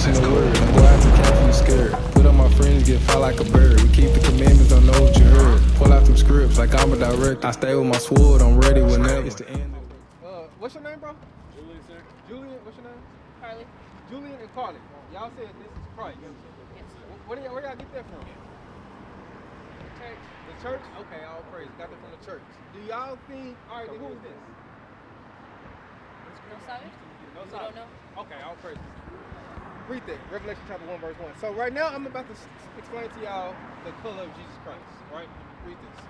preaching the word. Don't go after the cat from the skirt. Put on my friends, get fly like a bird. We keep the commandments, don't know what you heard. Pull out some scripts like I'm a director. I stay with my sword, I'm ready whenever. It's the end. What's your name, bro? Julian, sir. Julian, what's your name? Carly. Julian and Carly. Y'all said this is Christ. Yes. Where y'all get that from? Church. The church? Okay, all praise. Got that from the church. Do y'all think, all right, then who is this? No sabe? No You sabe. don't know? Okay, all praise. Read that, Revelation chapter 1, verse 1. So right now, I'm about to explain to y'all the color of Jesus Christ, right? Read this.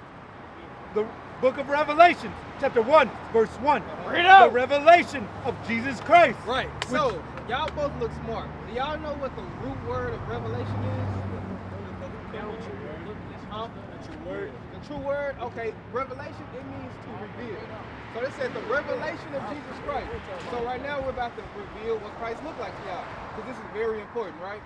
The book of Revelation, chapter 1, verse 1. Read it. The revelation of Jesus Christ. Right. So, y'all both look smart. Do y'all know what the root word of revelation is? Huh? The true word? Okay, revelation, it means to reveal. So it said the revelation of Jesus Christ. So right now we're about to reveal what Christ looked like to y'all. Because this is very important, right?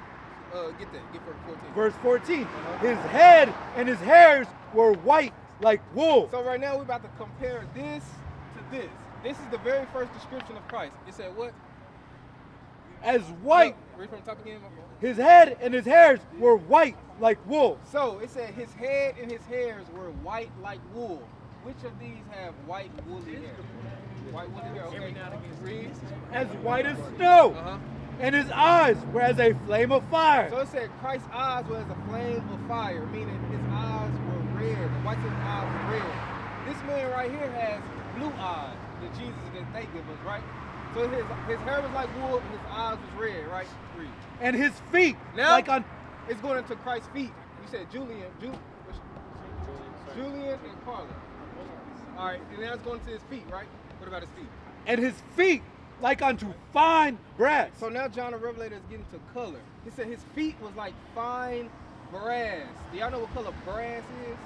Get that. Get verse 14. Verse 14. His head and his hairs were white like wool. So right now we're about to compare this to this. This is the very first description of Christ. It said what? As white. Read from the top again. His head and his hairs were white like wool. So it said his head and his hairs were white like wool. Which of these have white woolly hair? White woolly hair. Okay. Read. As white as snow. Uh-huh. And his eyes were as a flame of fire. So it said Christ's eyes were as a flame of fire, meaning his eyes were red. The whites of his eyes were red. This man right here has blue eyes, the Jesus that they give us, right? So his hair was like wool and his eyes was red, right? Read. And his feet now, like on. It's going into Christ's feet. You said Julian and Carla. All right, and now it's going to his feet, right? What about his feet? And his feet like unto fine brass. So now John the Revelator is getting to color. He said his feet was like fine brass. Do y'all know what color brass is?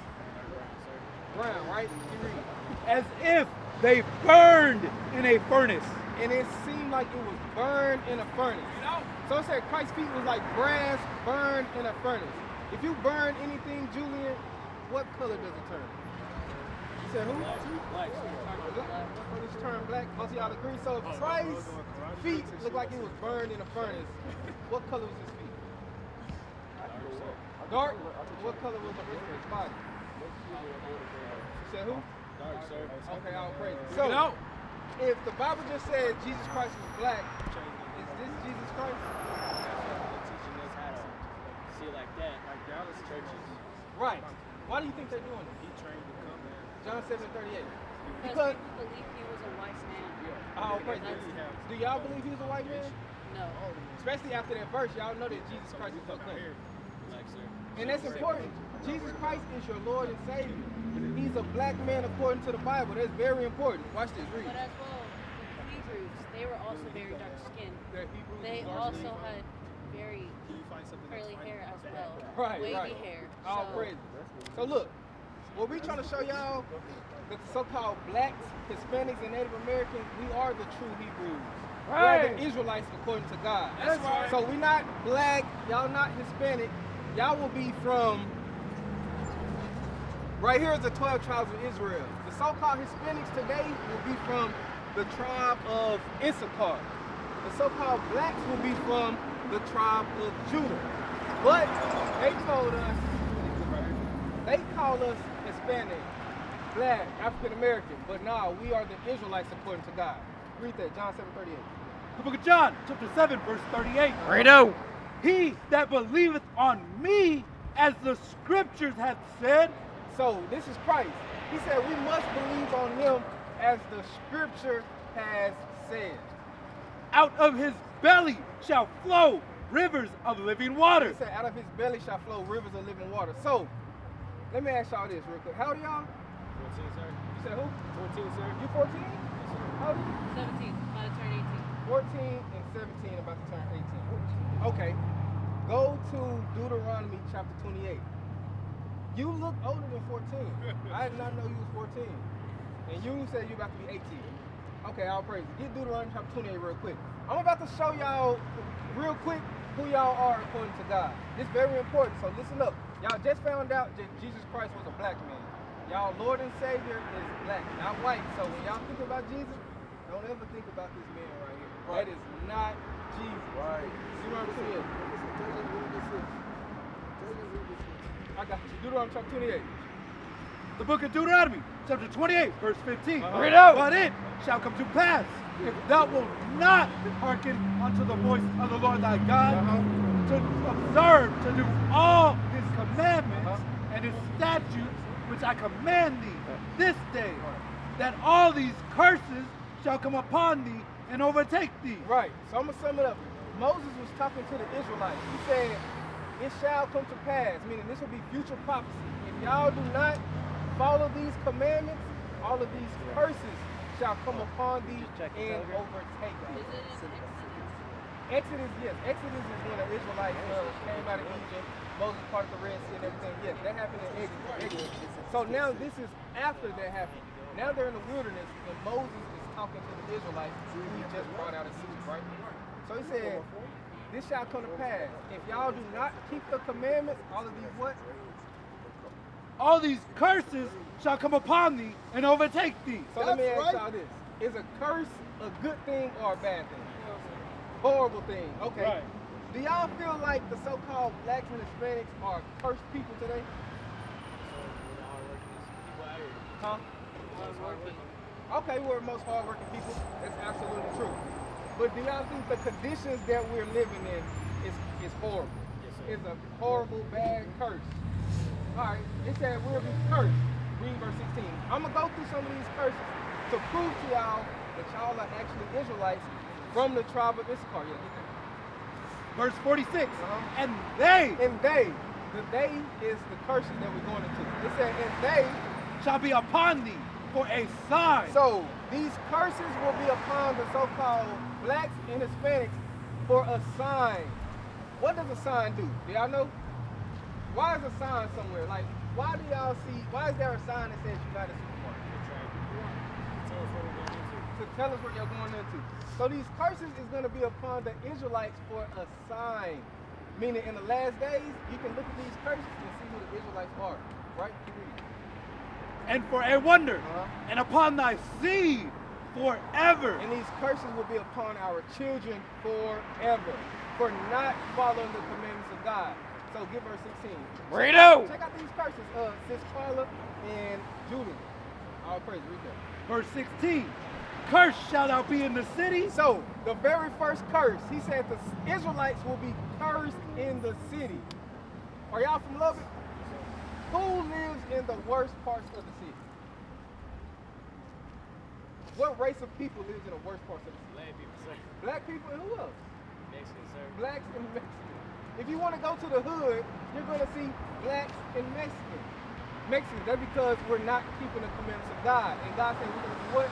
Brown, right? You read. As if they burned in a furnace. And it seemed like it was burned in a furnace. So it said Christ's feet was like brass burned in a furnace. If you burn anything, Julian, what color does it turn? You said who? Black. It's turned black. Most of y'all agree. So if Christ's feet looked like it was burned in a furnace, what color was his feet? Dark. What color was his body? You said who? Dark, sir. Okay, I'll praise it. So, if the Bible just said Jesus Christ was black, is this Jesus Christ? Teaching us how to see it like that. Like Dallas churches. Right. Why do you think they're doing it? He trained to come in. John 7:38. Because people believe he was a white man. Oh, praise God. Do y'all believe he was a white man? No. Especially after that verse, y'all know that Jesus Christ is proclaimed. Like, sir. And that's important. Jesus Christ is your Lord and Savior. He's a black man according to the Bible. That's very important. Watch this. Read. But as well, the Hebrews, they were also very dark skinned. The Hebrews They was also had very curly hair as well. Right, Wavy right. hair. All So- praise. So look, what we're trying to show y'all, the so-called blacks, Hispanics, and Native Americans, we are the true Hebrews. We are the Israelites according to God. That's right. So we're not black, y'all not Hispanic. Y'all will be from, right here is the 12 tribes of Israel. The so-called Hispanics today will be from the tribe of Issachar. The so-called blacks will be from the tribe of Judah. But they told us, they call us Hispanic, black, African American. But no, we are the Israelites according to God. Read that, John 7:38. The book of John, chapter 7, verse 38. Reno. He that believeth on me, as the scriptures have said. So this is Christ. He said we must believe on him as the scripture has said. Out of his belly shall flow rivers of living water. He said out of his belly shall flow rivers of living water. So let me ask y'all this real quick. How old are y'all? 14, sir. You said who? 14, sir. You 14? How old are you? 17, about to turn 18. 14 and 17, about to turn 18. Okay. Go to Deuteronomy chapter 28. You look older than 14. I did not know you was 14. And you said you're about to be 18. Okay, I'll praise it. Get Deuteronomy chapter 28 real quick. I'm about to show y'all real quick who y'all are according to God. It's very important, so listen up. Y'all just found out that Jesus Christ was a black man. Y'all Lord and Savior is black, not white. So when y'all think about Jesus, don't ever think about this man right here. That is not Jesus. Right. Deuteronomy 28. I got you. Deuteronomy chapter 28. The book of Deuteronomy, chapter 28, verse 15. Read out. But it shall come to pass, if thou wilt not hearken unto the voice of the Lord thy God, to observe, to do all his commandments and his statutes, which I command thee this day, that all these curses shall come upon thee and overtake thee. Right. So I'm going to sum it up. Moses was talking to the Israelites. He said, it shall come to pass, meaning this will be future prophecy. If y'all do not follow these commandments, all of these curses shall come upon thee and overtake thee. Exodus, yes. Exodus is when the Israelites came out of Egypt. Moses parted the Red Sea and everything. Yes, that happened in Exodus. So now this is after that happened. Now they're in the wilderness and Moses is talking to the Israelites who he just brought out of Egypt, right? So he said, this shall come to pass. If y'all do not keep the commandments, all of these what? All these curses shall come upon thee and overtake thee. So let me ask y'all this. Is a curse a good thing or a bad thing? Horrible thing. Okay. Right. Do y'all feel like the so-called blacks and Hispanics are cursed people today? Huh? Okay, we're the most hardworking people. That's absolutely true. But do y'all think the conditions that we're living in is horrible? It's a horrible, bad curse. All right, it said we'll be cursed. Read verse 16. I'm going to go through some of these curses to prove to y'all that y'all are actually Israelites from the tribe of Issachar. Verse 46. And they the they is the curses that we're going into. It said, and they shall be upon thee for a sign. So these curses will be upon the so-called blacks and Hispanics for a sign. What does a sign do? Do y'all know? Why is a sign somewhere? Like, why do y'all see, why is there a sign that says United Supermarket? To tell us what you're going into. So these curses is going to be upon the Israelites for a sign. Meaning in the last days, you can look at these curses and see who the Israelites are. Right? Keep reading. And for a wonder, and upon thy seed forever. And these curses will be upon our children forever for not following the commandments of God. So give verse 16. Check out these curses, Sis Carla and Julie. All praise, read that. Verse 16. Cursed shall thou be in the city. So the very first curse, he said the Israelites will be cursed in the city. Are y'all from Lubbock? Who lives in the worst parts of the city? What race of people lives in the worst parts of the city? Black people, sir. Black people and who else? Mexicans, sir. Blacks and Mexicans. If you want to go to the hood, you're going to see blacks and Mexicans. Mexicans, that's because we're not keeping the commandments of God. And God said we're going to do what?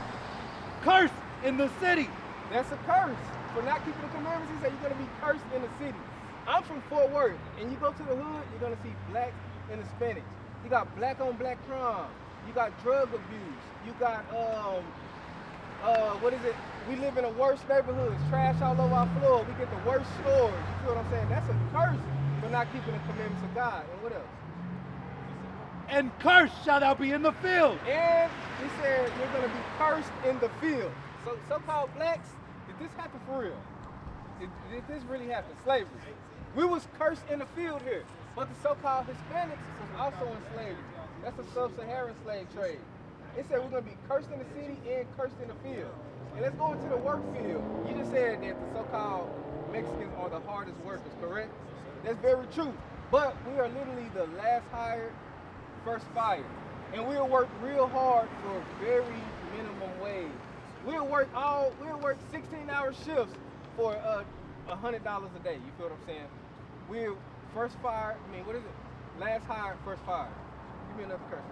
Cursed in the city. That's a curse. For not keeping the commandments, he said you're going to be cursed in the city. I'm from Fort Worth, and you go to the hood, you're going to see blacks and Hispanics. You got black on black crime. You got drug abuse. You got, what is it? We live in the worst neighborhoods, trash all over our floor. We get the worst stores. You feel what I'm saying? That's a curse for not keeping the commandments of God. And what else? And cursed shall thou be in the field. And he said you're going to be cursed in the field. So so-called blacks, did this happen for real? Did this really happen? Slavery. We was cursed in the field here. But the so-called Hispanics was also in slavery. That's a sub-Saharan slave trade. It said we're going to be cursed in the city and cursed in the field. And let's go into the work field. You just said that the so-called Mexicans are the hardest workers, correct? That's very true. But we are literally the last hired, first fired. And we'll work real hard for very minimum wage. We'll work 16-hour shifts for $100 a day. You feel what I'm saying? We're first fired, last hired, first fired. Give me another curse.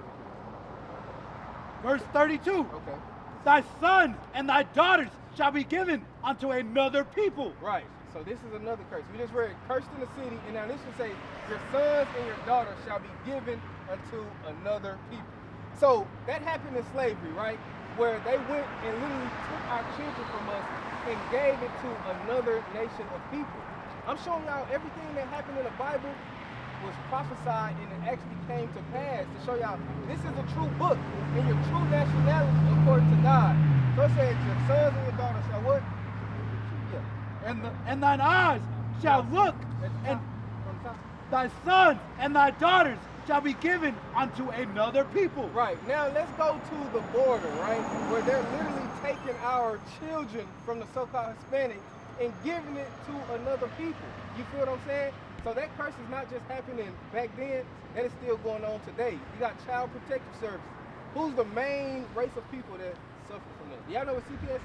Verse 32. Okay. Thy son and thy daughters shall be given unto another people. Right. So this is another curse. We just read cursed in the city, and now this will say your sons and your daughters shall be given unto another people. So that happened in slavery, right? Where they went and literally took our children from us and gave it to another nation of people. I'm showing y'all everything that happened in the Bible was prophesied and it actually came to pass to show y'all this is a true book and your true nationality according to God. So it says your sons and your daughters shall what? Yeah. and thine eyes shall look, and thy sons and thy daughters shall be given unto another people. Right, now let's go to the border, right? Where they're literally taking our children from the so-called Hispanic and giving it to another people. You feel what I'm saying? So that curse is not just happening back then, that is still going on today. You got Child Protective Service. Who's the main race of people that suffer from that? Do y'all know what CPS is?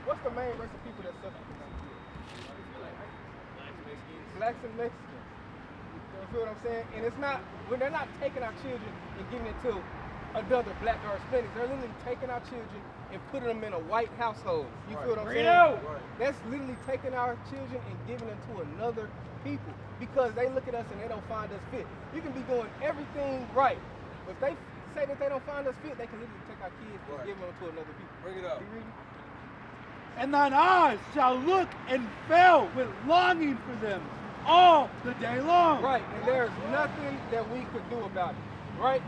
What's the main race of people that suffer from CPS? Blacks and Mexicans. You feel what I'm saying? And it's not, when they're not taking our children and giving it to another black or Hispanic, they're literally taking our children and putting them in a white household. You feel what I'm saying? That's literally taking our children and giving them to another people because they look at us and they don't find us fit. You can be doing everything right, but if they say that they don't find us fit, they can literally take our kids and give them to another people. Bring it up. You reading? And thine eyes shall look and fail with longing for them all the day long. Right, and there's nothing that we could do about it, right?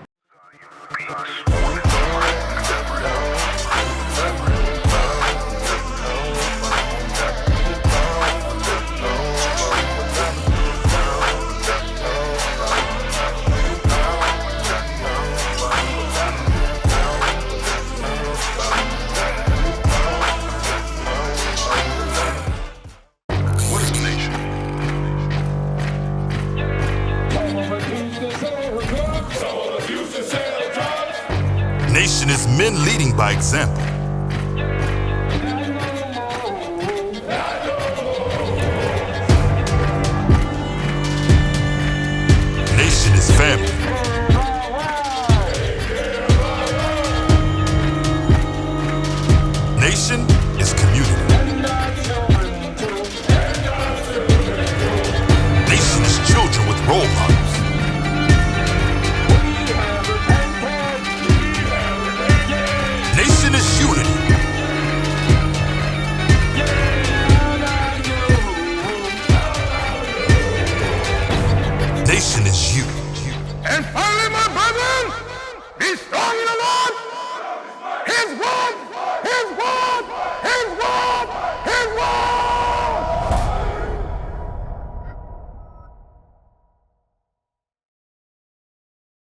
Nation is men leading by example. Nation is family. Nation is community. Nation is children with role models. Nation is unity. Nation is you. And finally, my brethren, be strong in the Lord, His word.